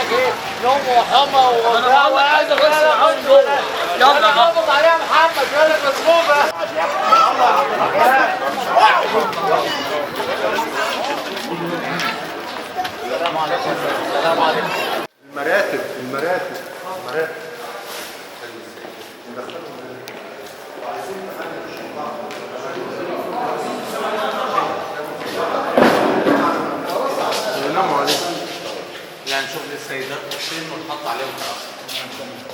لك ايه؟ نوم وحمى وبتاع وعايز اخش جوه. يلا قبض عليها محمد يقول لك مسمومه. السلام عليكم. السلام عليكم. المراتب السلام عليكم. لا نشوف للسيدات فين ونحط عليهم خلاص.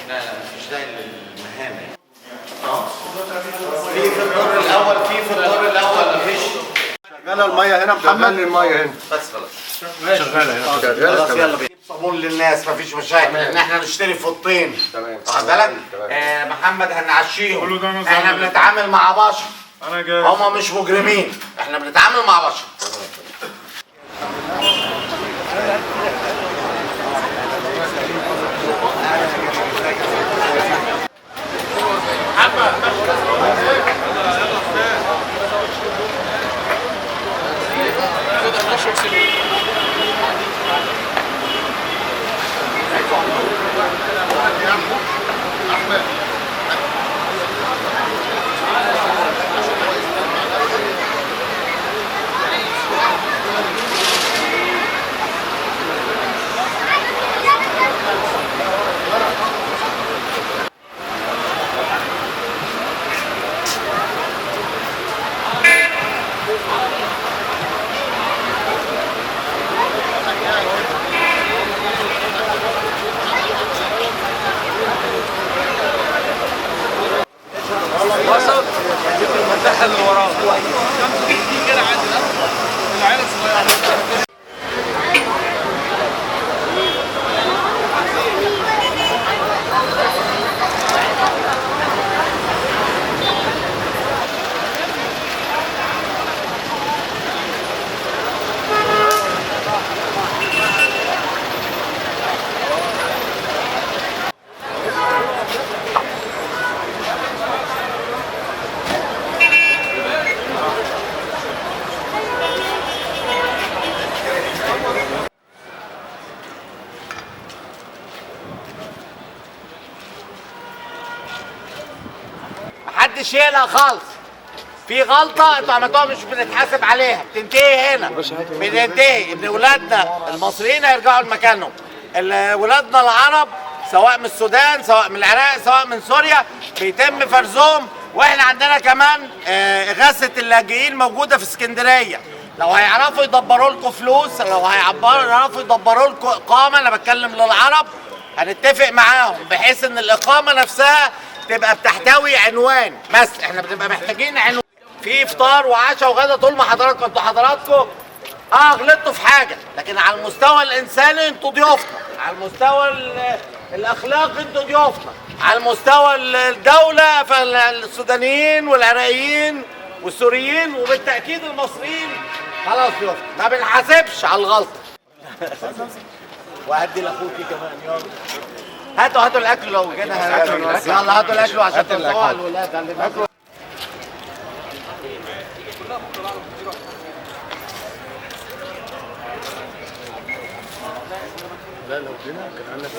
لا مفيش داعي للمهام يعني. في الدور الاول مفيش. شغاله الميه هنا محمد. شغال الميه هنا بس خلاص. شغاله هنا. خلاص يلا بينا. صابون للناس مفيش مشاكل ان احنا نشتري فوطين. تمام. واخد بالك؟ محمد هنعشيهم. احنا بنتعامل مع بشر. انا جاي. هما مش مجرمين، احنا بنتعامل مع بشر. وسط المفتاح اللي وراه كده عادي العيال الصغيره. محدش يقلق خالص. في غلطة انتوا عملتوها مش بنتحاسب عليها، بتنتهي هنا. بننتهي ان ولادنا المصريين هيرجعوا لمكانهم. ولادنا العرب سواء من السودان سواء من العراق سواء من سوريا بيتم فرزهم، واحنا عندنا كمان إغاثة اللاجئين موجودة في اسكندرية. لو هيعرفوا يدبروا لكم فلوس، لو هيعرفوا يدبروا لكم إقامة، أنا بتكلم للعرب، هنتفق معاهم بحيث ان الإقامة نفسها تبقى بتحتوي عنوان. بس احنا بنبقى محتاجين عنوان في افطار وعشاء وغدا. طول ما انتوا حضراتكم غلطتوا في حاجه، لكن على المستوى الانساني انتوا ضيوفنا، على المستوى الاخلاقي انتوا ضيوفنا، على المستوى الدوله فالسودانيين والعراقيين والسوريين وبالتاكيد المصريين خلاص ضيوفنا، ما بنحاسبش على الغلطه. وهدي لاخوكي كمان يلا. هاتوا الاكل لو كده. يلا هاتوا الاكل عشان ترفعوا على الولاد. لا لو كده كان عندك